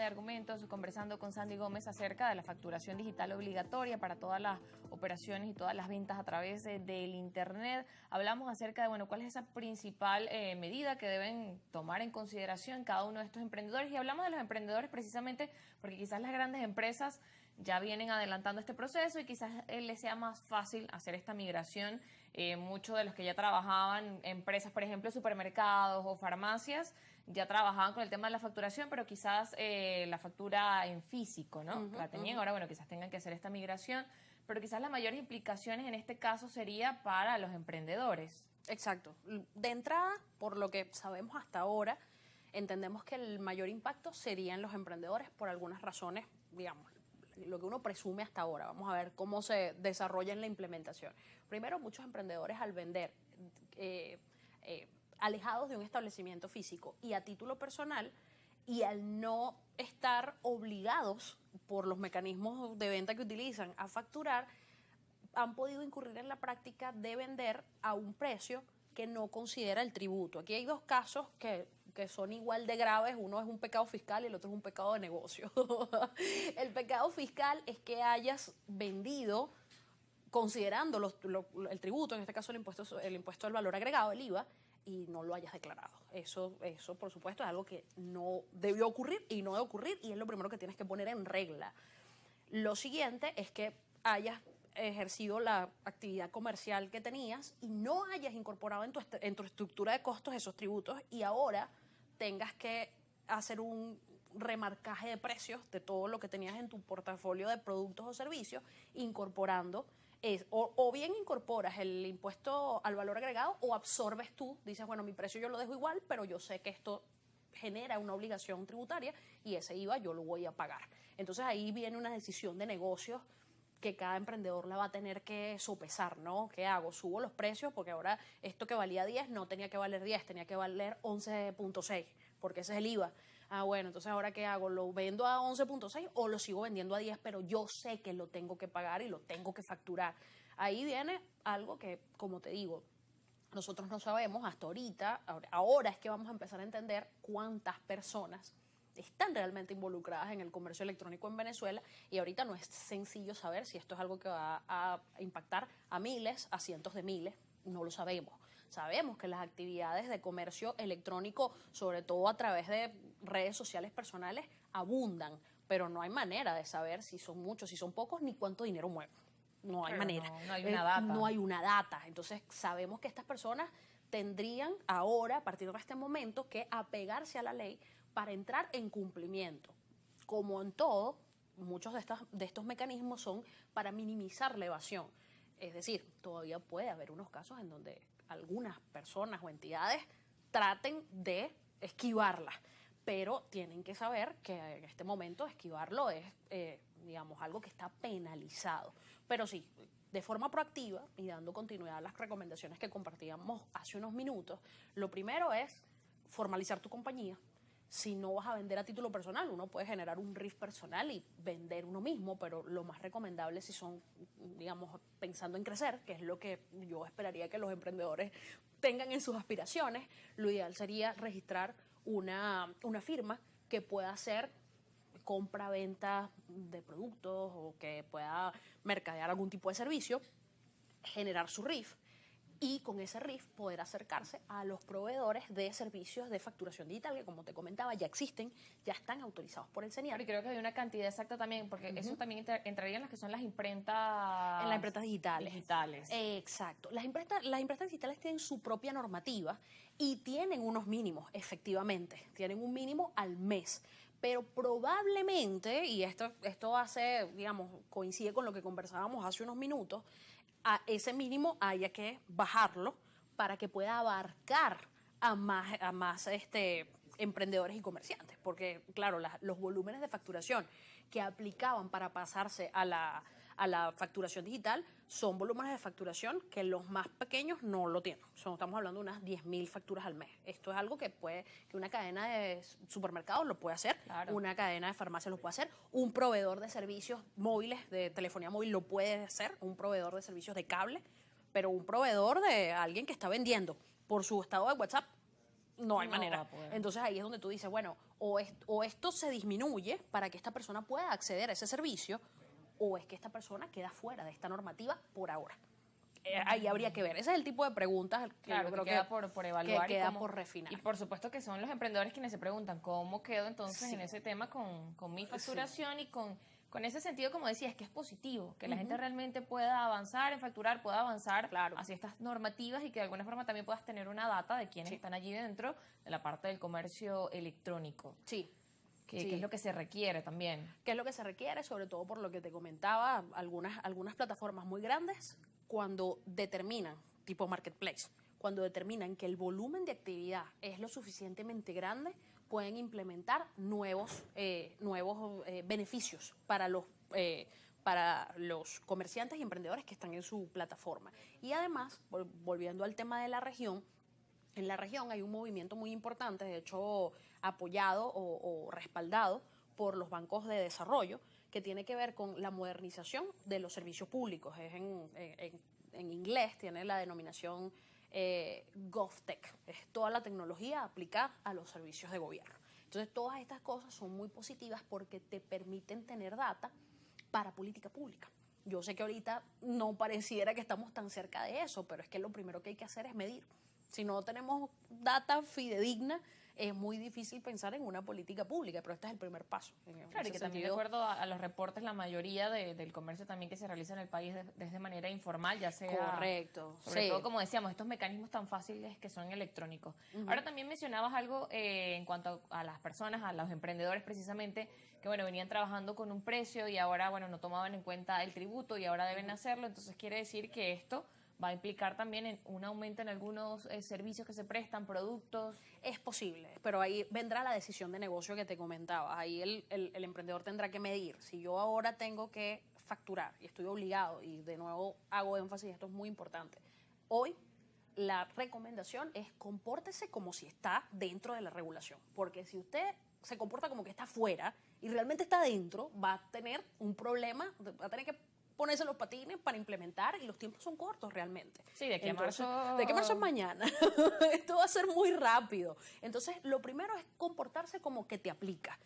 Argumentos, conversando con Sandy Gómez acerca de la facturación digital obligatoria para todas las operaciones y todas las ventas a través del Internet. Hablamos acerca de, bueno, cuál es esa principal medida que deben tomar en consideración cada uno de estos emprendedores. Y hablamos de los emprendedores precisamente porque quizás las grandes empresas ya vienen adelantando este proceso y quizás les sea más fácil hacer esta migración. Muchos de los que ya trabajaban en empresas, por ejemplo, supermercados o farmacias, ya trabajaban con el tema de la facturación, pero quizás la factura en físico, ¿no? La tenían, ahora, bueno, quizás tengan que hacer esta migración, pero quizás las mayores implicaciones en este caso sería para los emprendedores. Exacto. De entrada, por lo que sabemos hasta ahora, entendemos que el mayor impacto sería en los emprendedores por algunas razones, digamos, lo que uno presume hasta ahora. Vamos a ver cómo se desarrolla en la implementación. Primero, muchos emprendedores al vender alejados de un establecimiento físico y a título personal, y al no estar obligados por los mecanismos de venta que utilizan a facturar, han podido incurrir en la práctica de vender a un precio que no considera el tributo. Aquí hay dos casos que son igual de graves. Uno es un pecado fiscal y el otro es un pecado de negocio. El pecado fiscal es que hayas vendido considerando el tributo, en este caso el impuesto al valor agregado, el IVA, y no lo hayas declarado. Eso, por supuesto, es algo que no debió ocurrir y no debe ocurrir, y es lo primero que tienes que poner en regla. Lo siguiente es que hayas ejercido la actividad comercial que tenías y no hayas incorporado en tu estructura de costos esos tributos, y ahora tengas que hacer un remarcaje de precios de todo lo que tenías en tu portafolio de productos o servicios, incorporando o bien incorporas el impuesto al valor agregado o absorbes tú, dices, bueno, mi precio yo lo dejo igual, pero yo sé que esto genera una obligación tributaria y ese IVA yo lo voy a pagar. Entonces ahí viene una decisión de negocios que cada emprendedor la va a tener que sopesar, ¿no? ¿Qué hago? ¿Subo los precios? Porque ahora esto que valía 10 no tenía que valer 10, tenía que valer 11.6, porque ese es el IVA. Ah, bueno, entonces ¿ahora qué hago? ¿Lo vendo a 11.6 o lo sigo vendiendo a 10, pero yo sé que lo tengo que pagar y lo tengo que facturar? Ahí viene algo que, como te digo, nosotros no sabemos hasta ahorita. Ahora es que vamos a empezar a entender cuántas personas están realmente involucradas en el comercio electrónico en Venezuela, y ahorita no es sencillo saber si esto es algo que va a impactar a miles, a cientos de miles. No lo sabemos. Sabemos que las actividades de comercio electrónico, sobre todo a través de redes sociales personales, abundan, pero no hay manera de saber si son muchos, si son pocos, ni cuánto dinero mueven. No hay manera. No hay una data. No hay una data. Entonces sabemos que estas personas tendrían ahora, a partir de este momento, que apegarse a la ley para entrar en cumplimiento. Como en todo, muchos de estos mecanismos son para minimizar la evasión. Es decir, todavía puede haber unos casos en donde algunas personas o entidades traten de esquivarlas, pero tienen que saber que en este momento esquivarlo es, digamos, algo que está penalizado. Pero sí, de forma proactiva y dando continuidad a las recomendaciones que compartíamos hace unos minutos, lo primero es formalizar tu compañía. Si no vas a vender a título personal, uno puede generar un RIF personal y vender uno mismo, pero lo más recomendable, si son, digamos, pensando en crecer, que es lo que yo esperaría que los emprendedores tengan en sus aspiraciones, lo ideal sería registrar una firma que pueda hacer compra-venta de productos o que pueda mercadear algún tipo de servicio, generar su RIF, y con ese RIF poder acercarse a los proveedores de servicios de facturación digital, que, como te comentaba, ya existen, ya están autorizados por el CENIAR. Y creo que hay una cantidad exacta también, porque eso también entraría en las que son las imprentas... En las imprentas digitales. Exacto. Las imprentas digitales tienen su propia normativa y tienen unos mínimos, efectivamente. Tienen un mínimo al mes. Pero probablemente, y esto hace, digamos, coincide con lo que conversábamos hace unos minutos, a ese mínimo haya que bajarlo para que pueda abarcar a más emprendedores y comerciantes, porque claro, los volúmenes de facturación que aplicaban para pasarse a la facturación digital son volúmenes de facturación que los más pequeños no lo tienen. Estamos hablando de unas 10.000 facturas al mes. Esto es algo que una cadena de supermercados lo puede hacer, claro. Una cadena de farmacias lo puede hacer, un proveedor de servicios móviles, de telefonía móvil, lo puede hacer, un proveedor de servicios de cable, pero un proveedor de alguien que está vendiendo por su estado de WhatsApp no hay No manera. va a poder. Entonces ahí es donde tú dices, bueno, o esto se disminuye para que esta persona pueda acceder a ese servicio, o es que esta persona queda fuera de esta normativa por ahora. Ahí habría que ver. Ese es el tipo de preguntas que Claro, yo creo que queda por evaluar que y, queda cómo- por refinar. y por supuesto que son los emprendedores quienes se preguntan cómo quedo entonces Sí. en ese tema con mi facturación y con ese sentido, como decías, que es positivo, que la gente realmente pueda avanzar en facturar, pueda avanzar Claro. hacia estas normativas y que de alguna forma también puedas tener una data de quienes Sí. están allí dentro de la parte del comercio electrónico, Sí. que Sí. es lo que se requiere también. ¿Qué es lo que se requiere? Sobre todo por lo que te comentaba, algunas plataformas muy grandes, cuando determinan, tipo marketplace, cuando determinan que el volumen de actividad es lo suficientemente grande, pueden implementar nuevos beneficios para los comerciantes y emprendedores que están en su plataforma. Y además, volviendo al tema de la región, en la región hay un movimiento muy importante, de hecho apoyado o respaldado por los bancos de desarrollo, que tiene que ver con la modernización de los servicios públicos. Es en inglés, tiene la denominación GovTech. Es toda la tecnología aplicada a los servicios de gobierno. Entonces, todas estas cosas son muy positivas porque te permiten tener data para política pública. Yo sé que ahorita no pareciera que estamos tan cerca de eso, pero es que lo primero que hay que hacer es medir. Si no tenemos data fidedigna, es muy difícil pensar en una política pública, pero este es el primer paso. Claro, y que también de acuerdo a los reportes, la mayoría del comercio también que se realiza en el país es de manera informal, ya sea... Correcto. Sobre sí. todo, como decíamos, estos mecanismos tan fáciles que son electrónicos. Ahora también mencionabas algo en cuanto a las personas, a los emprendedores precisamente, que bueno, venían trabajando con un precio y ahora, bueno, no tomaban en cuenta el tributo y ahora deben hacerlo. Entonces quiere decir que esto va a implicar también en un aumento en algunos servicios que se prestan, productos. Es posible, pero ahí vendrá la decisión de negocio que te comentaba. Ahí el emprendedor tendrá que medir. Si yo ahora tengo que facturar y estoy obligado, y de nuevo hago énfasis, esto es muy importante. Hoy la recomendación es compórtese como si está dentro de la regulación, porque si usted se comporta como que está fuera y realmente está dentro, va a tener un problema, va a tener que ponerse los patines para implementar y los tiempos son cortos realmente. Sí, de que Entonces, marzo... de que marzo es mañana. Esto va a ser muy rápido. Entonces, lo primero es comportarse como que te aplica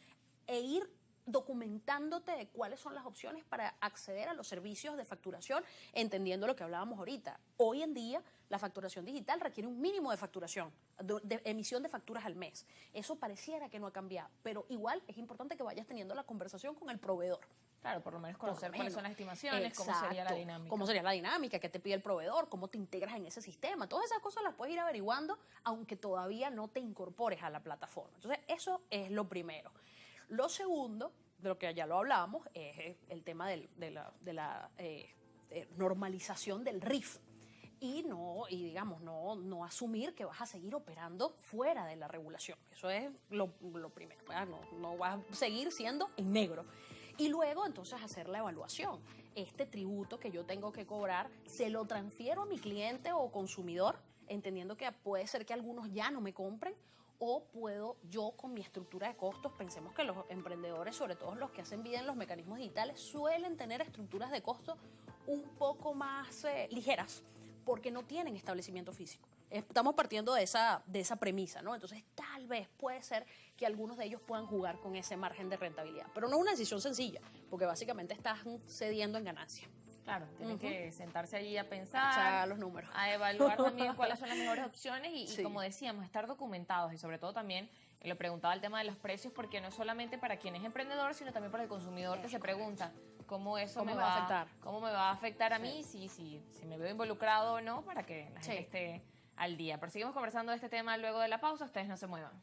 e ir documentándote de cuáles son las opciones para acceder a los servicios de facturación, entendiendo lo que hablábamos ahorita. Hoy en día, la facturación digital requiere un mínimo de facturación, de emisión de facturas al mes. Eso pareciera que no ha cambiado, pero igual es importante que vayas teniendo la conversación con el proveedor. Claro, por lo menos conocer Por lo cuáles son menos. las estimaciones, cómo sería la Exacto. dinámica. Cómo sería la dinámica, qué te pide el proveedor, cómo te integras en ese sistema. Todas esas cosas las puedes ir averiguando, aunque todavía no te incorpores a la plataforma. Entonces, eso es lo primero. Lo segundo, de lo que ya lo hablábamos, es el tema de la normalización del RIF. Y no asumir que vas a seguir operando fuera de la regulación. Eso es lo primero. No vas a seguir siendo en negro. Y luego, entonces, hacer la evaluación. Este tributo que yo tengo que cobrar, ¿se lo transfiero a mi cliente o consumidor? Entendiendo que puede ser que algunos ya no me compren, o puedo yo, con mi estructura de costos, pensemos que los emprendedores, sobre todo los que hacen vida en los mecanismos digitales, suelen tener estructuras de costo un poco más ligeras, porque no tienen establecimiento físico. Estamos partiendo de esa premisa, ¿no? Entonces, tal vez puede ser que algunos de ellos puedan jugar con ese margen de rentabilidad. Pero no es una decisión sencilla, porque básicamente estás cediendo en ganancia. Claro, tienen que sentarse allí a O sea, pensar, los números. a evaluar también cuáles son las mejores opciones y Sí. como decíamos, estar documentados y sobre todo también, le preguntaba el tema de los precios porque no es solamente para quien es emprendedor, sino también para el consumidor que se pregunta cómo eso ¿Cómo me me va a afectar? cómo me va a afectar a Sí. mí, si me veo involucrado o no, para que la gente Sí. esté al día. Pero seguimos conversando de este tema luego de la pausa, ustedes no se muevan.